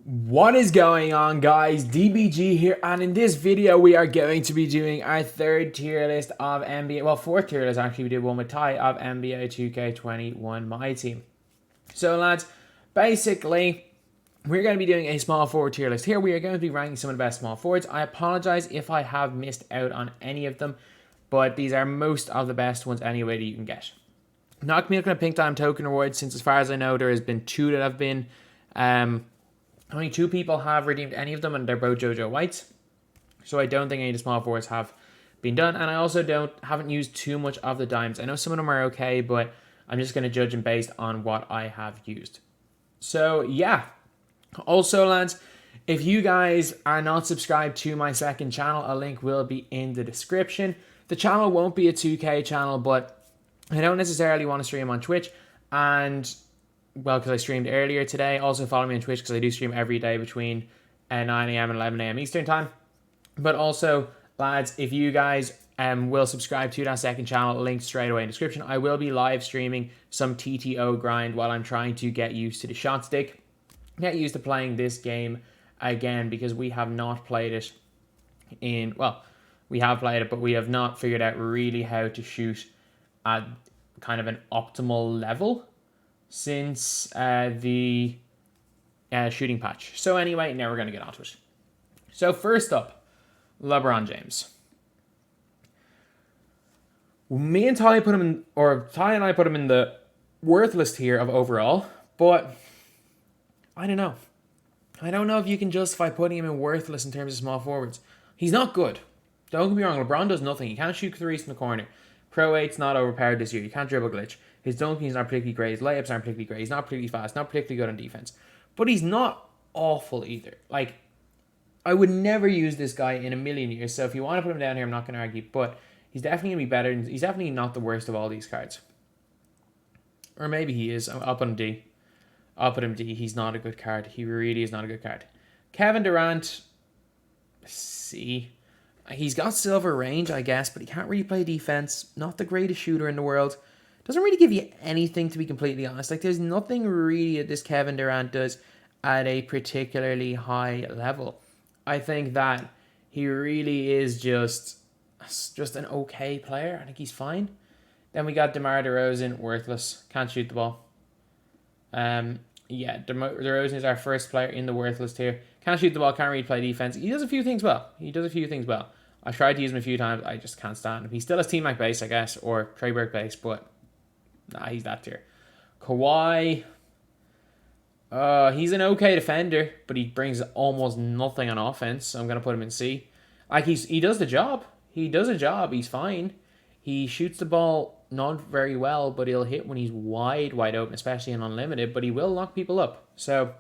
What is going on, guys? DBG here, and in this video we are going to be doing our third tier list of NBA, well, fourth tier list actually. We did one with Ty of NBA 2K21 MyTEAM. So lads, basically we're going to be doing a small forward tier list here. We are going to be ranking some of the best small forwards. I apologize if I have missed out on any of them, but these are most of the best ones anyway that you can get. Not going to be Pink Time token rewards, since as far as I know there has been two that have been only two people have redeemed any of them, and they're both JoJo Whites. So I don't think any of the small forwards have been done. And I also haven't used too much of the dimes. I know some of them are okay, but I'm just going to judge them based on what I have used. So yeah. Also, lads, if you guys are not subscribed to my second channel, a link will be in the description. The channel won't be a 2K channel, but I don't necessarily want to stream on Twitch. And well, because I streamed earlier today. Also follow me on Twitch because I do stream every day between 9 a.m. and 11 a.m. Eastern time. But also, lads, if you guys will subscribe to that second channel, link straight away in the description. I will be live streaming some TTO grind while I'm trying to get used to the shot stick. Get used to playing this game again, because we have not played it in, well, we have played it, but we have not figured out really how to shoot at kind of an optimal level since the shooting patch. So anyway, now we're going to get onto it. So first up, LeBron James. Me and Ty put him in, or Ty and I put him in the worthless tier of overall, but I don't know. I don't know if you can justify putting him in worthless in terms of small forwards. He's not good. Don't get me wrong, LeBron does nothing. He can't shoot threes from the corner. Pro 8's not overpowered this year. You can't dribble glitch. His dunking's not particularly great. His layups aren't particularly great. He's not particularly fast. Not particularly good on defense. But he's not awful either. Like, I would never use this guy in a million years. So if you want to put him down here, I'm not going to argue. But he's definitely going to be better. He's definitely not the worst of all these cards. Or maybe he is. I'll put him D. I'll put him D. He's not a good card. He really is not a good card. Kevin Durant, C. He's got silver range, I guess, but he can't really play defense. Not the greatest shooter in the world. Doesn't really give you anything, to be completely honest. Like, there's nothing really that this Kevin Durant does at a particularly high level. I think that he really is just an okay player. I think he's fine. Then we got Demar Derozan, worthless. Can't shoot the ball. Yeah, DeRozan is our first player in the worthless tier. Can't shoot the ball, can't really play defense. He does a few things well. I've tried to use him a few times. I just can't stand him. He still has T-Mac base, I guess, or Treyberg base, but nah, he's that tier. Kawhi, he's an okay defender, but he brings almost nothing on offense, so I'm going to put him in C. Like, he does the job. He does a job. He's fine. He shoots the ball not very well, but he'll hit when he's wide open, especially in unlimited, but he will lock people up. So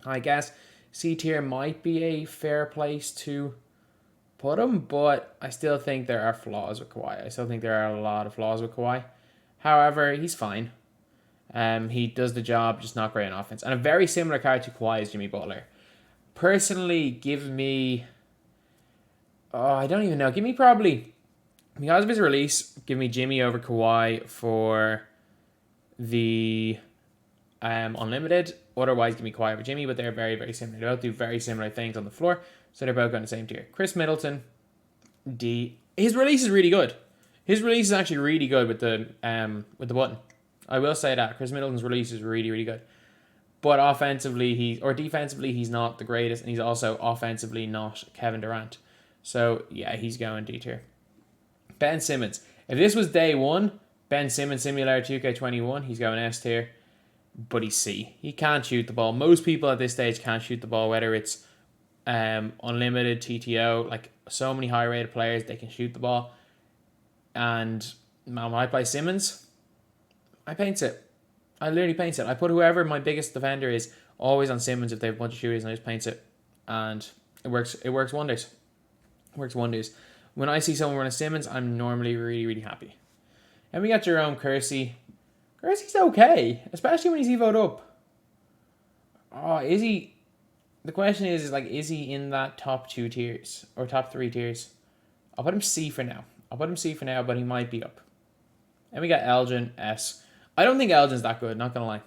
I guess C tier might be a fair place to put him, but I still think there are flaws with Kawhi. I still think there are a lot of flaws with Kawhi. However, he's fine. He does the job, just not great on offense. And a very similar card to Kawhi is Jimmy Butler. Personally, give me, I don't even know. Give me probably, because of his release, give me Jimmy over Kawhi for the unlimited. Otherwise, give me Kawhi over Jimmy, but they're very, very similar. They both do very similar things on the floor, so they're both on the same tier. Chris Middleton, D. His release is really good. His release is actually really good with the button. I will say that. Chris Middleton's release is really, really good. But offensively, defensively, he's not the greatest, and he's also offensively not Kevin Durant. So, yeah, he's going D tier. Ben Simmons. If this was day one, Ben Simmons Simulator 2K21, he's going S tier, but he's C. He can't shoot the ball. Most people at this stage can't shoot the ball, whether it's unlimited, TTO, like so many high-rated players, they can shoot the ball. And man, when I play Simmons, I paint it. I literally paint it. I put whoever my biggest defender is always on Simmons if they have a bunch of shooters, and I just paint it. And it works wonders. It works wonders. When I see someone run a Simmons, I'm normally really, really happy. And we got Jerome Kersey. Kersey's okay, especially when he's evoed up. Oh, is he? The question is is he in that top two tiers or top three tiers? I'll put him C for now. But he might be up. And we got Elgin, S. I don't think Elgin's that good, not gonna lie.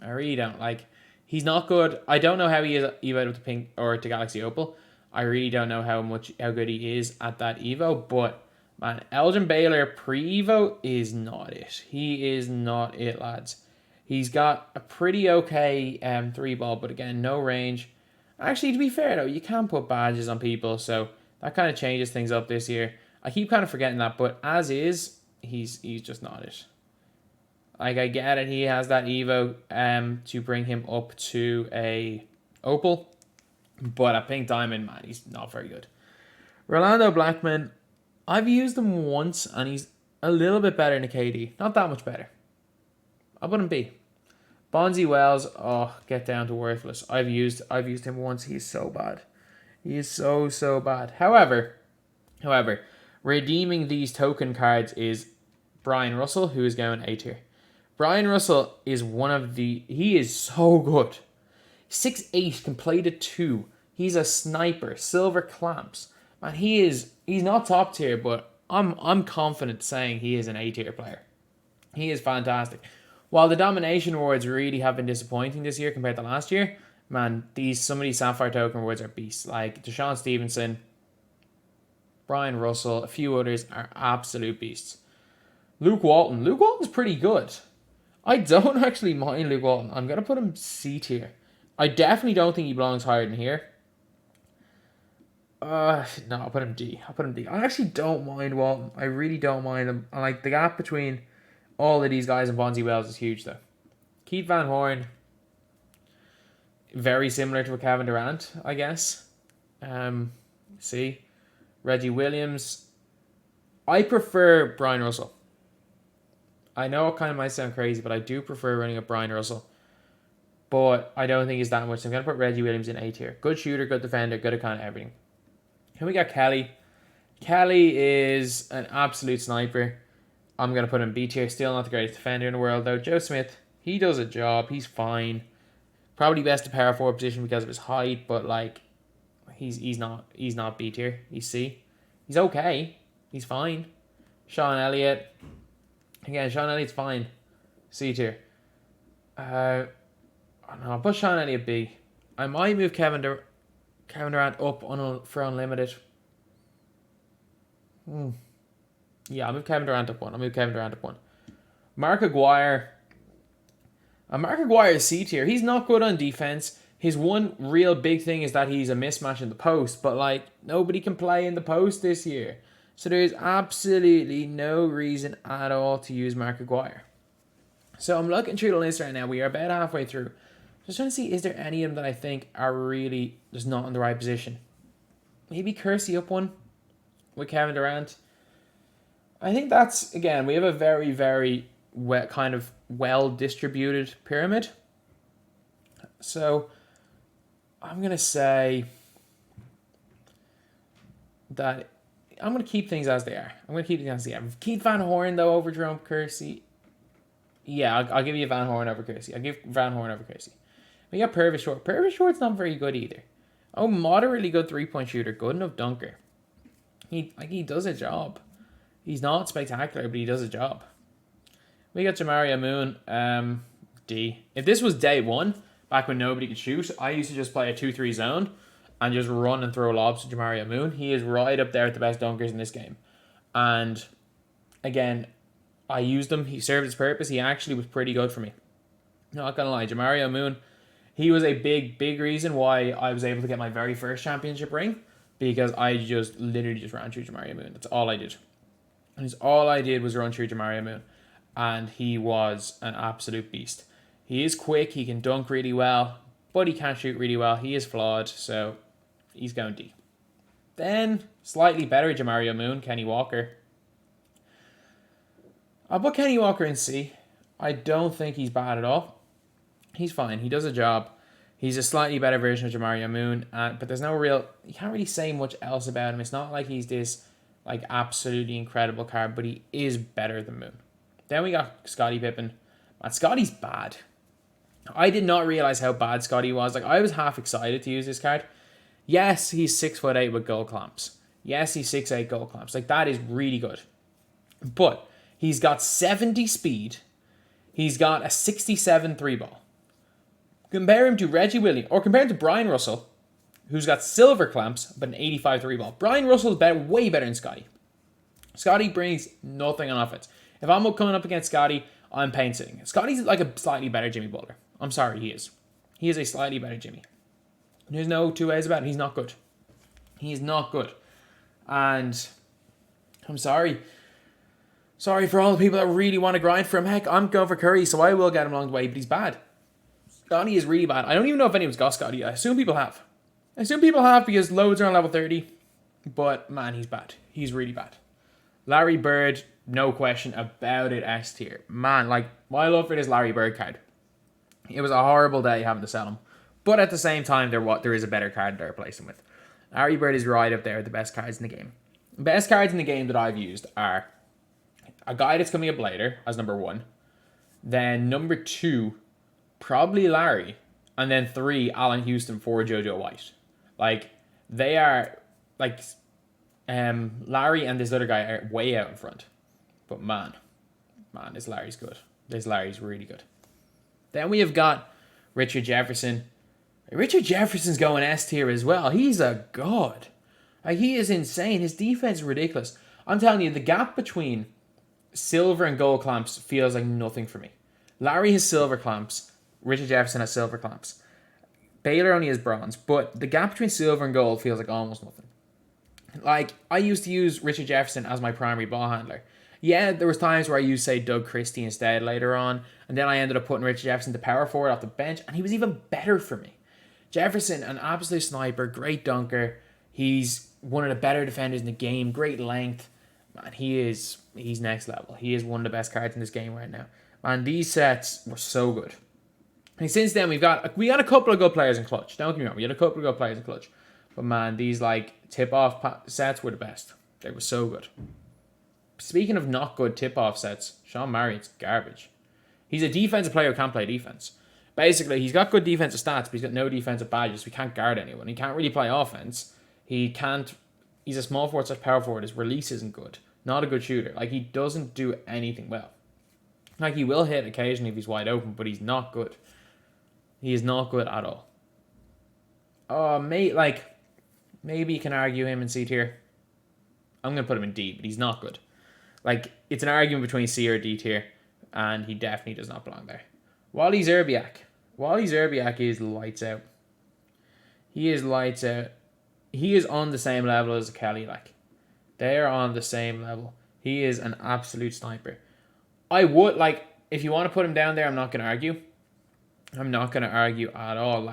I really don't. Like, He's not good. I don't know how he is evoed with the pink or the Galaxy Opal. I really don't know how good he is at that evo. But man, Elgin Baylor pre-evo is not it. He is not it, lads. He's got a pretty okay 3-ball, but again, no range. Actually, to be fair though, you can put badges on people, so that kind of changes things up this year. I keep kind of forgetting that, but as is, he's just not it. Like, I get it, he has that evo to bring him up to a opal, but a pink diamond, man, he's not very good. Rolando Blackman, I've used him once, and he's a little bit better than a KD. Not that much better. I wouldn't be. Bonzi Wells, oh, get down to worthless. I've used him once. He's so bad. He is so bad. However, redeeming these token cards is Brian Russell, who is going A tier. Brian Russell is he is so good. 6'8", can play the 2. He's a sniper, silver clamps. Man, he's not top tier, but I'm confident saying he is an A tier player. He is fantastic. While the domination awards really have been disappointing this year compared to last year, man, some of these Sapphire token awards are beasts. Like Deshaun Stevenson, Brian Russell, a few others are absolute beasts. Luke Walton's pretty good. I don't actually mind Luke Walton. I'm going to put him C tier. I definitely don't think he belongs higher than here. No, I'll put him D. I actually don't mind Walton. I really don't mind him. I like the gap between all of these guys and Bonzi Wells is huge, though. Keith Van Horn, very similar to a Kevin Durant, I guess. Reggie Williams. I prefer Brian Russell. I know it kind of might sound crazy, but I do prefer running up Brian Russell. But I don't think he's that much. So I'm going to put Reggie Williams in A tier. Good shooter, good defender, good at kind of everything. Then we got Kelly. Kelly is an absolute sniper. I'm going to put him B tier. Still not the greatest defender in the world, though. Joe Smith, he does a job. He's fine. Probably best at power forward position because of his height, but like, he's not B tier. He's C. He's okay. He's fine. Sean Elliott. Again, Sean Elliott's fine. C tier. No, I'll put Sean Elliott B. I might move Kevin Durant up for unlimited. Yeah, I'll move Kevin Durant up one. Mark Aguirre. Mark Aguirre is C tier. He's not good on defense. His one real big thing is that he's a mismatch in the post, but like, nobody can play in the post this year. So there's absolutely no reason at all to use Mark Aguirre. So I'm looking through the list right now. We are about halfway through. Just trying to see, is there any of them that I think are really just not in the right position? Maybe Kersey up one with Kevin Durant. I think that's, again, we have a very, very well-distributed pyramid. So I'm going to say that I'm going to keep things as they are. Keith Van Horn, though, over Jerome Kersey. Yeah, I'll give you Van Horn over Kersey. We got Purvis Short. Purvis Short's not very good either. Oh, moderately good 3-point shooter. Good enough dunker. He does a job. He's not spectacular, but he does a job. We got Jamario Moon, D. If this was day one, back when nobody could shoot, I used to just play a 2-3 zone and just run and throw lobs to Jamario Moon. He is right up there with the best dunkers in this game. And again, I used him. He served his purpose. He actually was pretty good for me. Not gonna lie, Jamario Moon, he was a big reason why I was able to get my very first championship ring, because I literally ran through Jamario Moon. That's all I did. And all I did was run through Jamario Moon. And he was an absolute beast. He is quick, he can dunk really well, but he can't shoot really well. He is flawed, so he's going D. Then, slightly better Jamario Moon, Kenny Walker. I'll put Kenny Walker in C. I don't think he's bad at all. He's fine. He does a job. He's a slightly better version of Jamario Moon, but there's no real... You can't really say much else about him. It's not like he's this like absolutely incredible card, but he is better than Moon. Then we got Scottie Pippen. Man, Scottie's bad. I did not realize how bad Scottie was. Like, I was half excited to use this card. Yes, he's 6'8" with gold clamps. Yes, he's 6'8" gold clamps. Like, that is really good. But he's got 70 speed. He's got a 67 3-ball. Compare him to Reggie Williams, or compare him to Brian Russell, who's got silver clamps, but an 85 3 ball. Brian Russell's better, way better than Scottie. Scottie brings nothing on offense. If I'm coming up against Scottie, I'm pain sitting. Scottie's like a slightly better Jimmy Butler. I'm sorry, he is. He is a slightly better Jimmy. There's no two ways about it. He's not good. He's not good. And I'm sorry. Sorry for all the people that really want to grind for him. Heck, I'm going for Curry, so I will get him along the way, but he's bad. Scottie is really bad. I don't even know if anyone's got Scottie. I assume people have. Because loads are on level 30. But, man, he's bad. He's really bad. Larry Bird, no question about it, S tier. Man, like, my love for this Larry Bird card. It was a horrible day having to sell him. But at the same time, there is a better card to replace him with. Larry Bird is right up there with the best cards in the game. The best cards in the game that I've used are a guy that's coming up later as number 1. Then number 2, probably Larry. And then 3, Allen Houston, 4, JoJo White. Like, they are, like, Larry and this other guy are way out in front. But man, this Larry's good. This Larry's really good. Then we have got Richard Jefferson. Richard Jefferson's going S tier as well. He's a god. Like, he is insane. His defense is ridiculous. I'm telling you, the gap between silver and gold clamps feels like nothing for me. Larry has silver clamps. Richard Jefferson has silver clamps. Baylor only has bronze. But the gap between silver and gold feels like almost nothing. Like, I used to use Richard Jefferson as my primary ball handler. Yeah, there was times where I used, say, Doug Christie instead later on. And then I ended up putting Richard Jefferson to power forward off the bench. And he was even better for me. Jefferson, an absolute sniper, great dunker. He's one of the better defenders in the game. Great length. Man, he's next level. He is one of the best cards in this game right now. Man, these sets were so good. And since then, we got a couple of good players in clutch. Don't get me wrong, we had a couple of good players in clutch. But man, these like tip-off sets were the best. They were so good. Speaking of not good tip-off sets, Sean Marion's garbage. He's a defensive player who can't play defense. Basically, he's got good defensive stats, but he's got no defensive badges. He can't guard anyone. He can't really play offense. He's a small forward / power forward. His release isn't good. Not a good shooter. Like, he doesn't do anything well. Like, he will hit occasionally if he's wide open, but he's not good. He is not good at all. Maybe you can argue him in C tier. I'm going to put him in D, but he's not good. Like, it's an argument between C or D tier, and he definitely does not belong there. Wally Zerbiak. Wally Zerbiak is lights out. He is lights out. He is on the same level as Kelly, like. They are on the same level. He is an absolute sniper. I would, like, if you want to put him down there, I'm not going to argue. I'm not going to argue at all.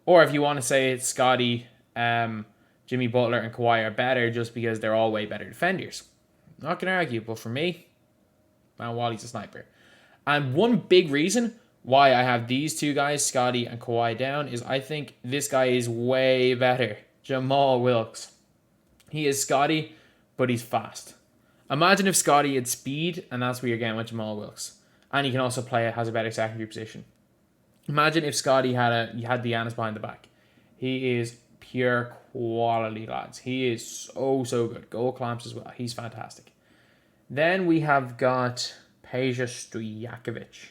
Or if you want to say it's Scottie, Jimmy Butler, and Kawhi are better just because they're all way better defenders. Not going to argue, but for me, man, Wally's a sniper. And one big reason why I have these two guys, Scottie and Kawhi, down is I think this guy is way better. Jamal Wilkes. He is Scottie, but he's fast. Imagine if Scottie had speed, and that's what you're getting with Jamal Wilkes. And he can also has a better secondary position. Imagine if Scottie had the Giannis behind the back. He is pure quality, lads. He is so good. Gold clamps as well. He's fantastic. Then we have got Pastryakovich.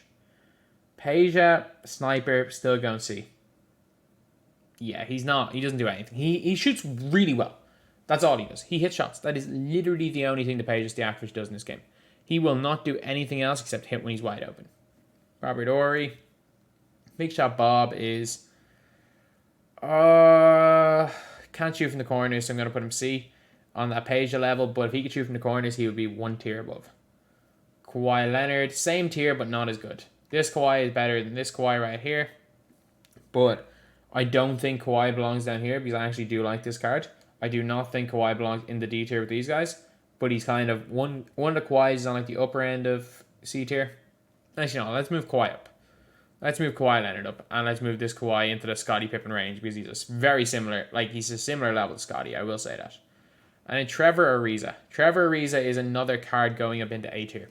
Peja, sniper, still going C. Yeah, he doesn't do anything. He shoots really well. That's all he does. He hits shots. That is literally the only thing that Pastryakovich does in this game. He will not do anything else except hit when he's wide open. Robert Horry. Big Shot Bob is... can't shoot from the corners, so I'm going to put him C on that Peja level. But if he could shoot from the corners, he would be one tier above. Kawhi Leonard, same tier, but not as good. This Kawhi is better than this Kawhi right here. But I don't think Kawhi belongs down here because I actually do like this card. I do not think Kawhi belongs in the D tier with these guys. But he's kind of... One of the Kawhis is on like the upper end of C tier. Actually, no, let's move Kawhi up. Let's move Kawhi Leonard up. And let's move this Kawhi into the Scottie Pippen range because he's very similar. Like, he's a similar level to Scottie, I will say that. And then Trevor Ariza. Trevor Ariza is another card going up into A tier.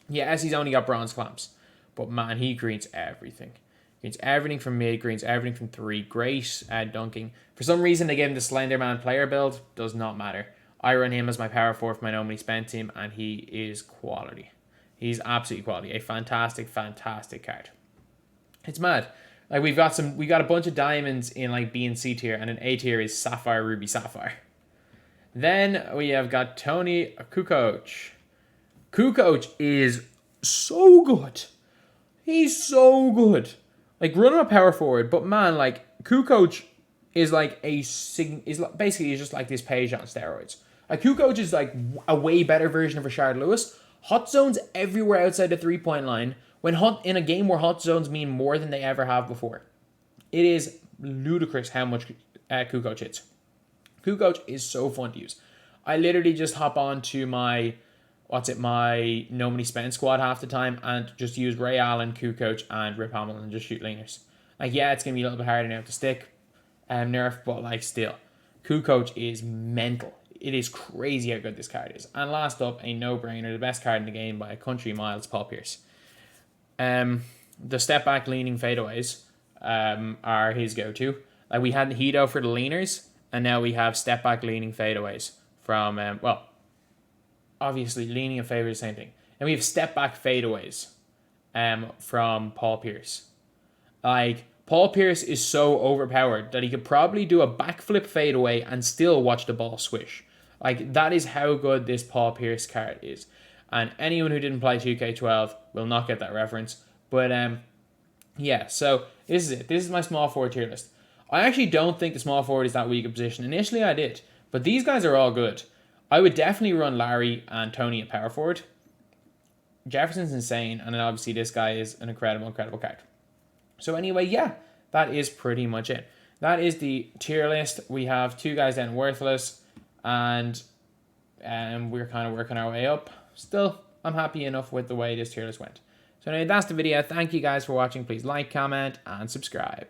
Yes, he's only got bronze clamps. But man, he greens everything. Greens everything from mid, greens everything from 3. Great at dunking. For some reason, they gave him the Slenderman player build. Does not matter. I run him as my power forward for my normally spent team, and he is quality. He's absolutely quality. A fantastic card. It's mad. Like we got a bunch of diamonds in like B and C tier, and an A tier is Sapphire, Ruby, Sapphire. Then we have got Tony Kukoc. Kukoc is so good. He's so good. Like run him a power forward, but man, like Kukoc is like basically he's just like this page on steroids. Like Kukoc is like a way better version of Rashard Lewis. Hot zones everywhere outside the 3-point line. When in a game where hot zones mean more than they ever have before. It is ludicrous how much Kukoc hits. Kukoc is so fun to use. I literally just hop on to my No Money Spent squad half the time and just use Ray Allen, Kukoc, and Rip Hamilton and just shoot leaners. Like, yeah, it's going to be a little bit harder now to stick nerf, but like still. Kukoc is mental. It is crazy how good this card is. And last up, a no-brainer, the best card in the game by a country mile, it's Paul Pierce. The step back leaning fadeaways are his go-to. Like we had Hito for the leaners, and now we have step back leaning fadeaways from obviously leaning and fadeaway is the same thing. And we have step back fadeaways from Paul Pierce. Like Paul Pierce is so overpowered that he could probably do a backflip fadeaway and still watch the ball swish. Like that is how good this Paul Pierce card is. And anyone who didn't play 2K12 will not get that reference. But yeah, so this is it. This is my small forward tier list. I actually don't think the small forward is that weak a position. Initially I did. But these guys are all good. I would definitely run Larry and Tony at power forward. Jefferson's insane. And then obviously this guy is an incredible card. So anyway, yeah, that is pretty much it. That is the tier list. We have 2 guys down worthless. And we're kind of working our way up. Still, I'm happy enough with the way this tier list went. So anyway, that's the video. Thank you guys for watching. Please like, comment, and subscribe.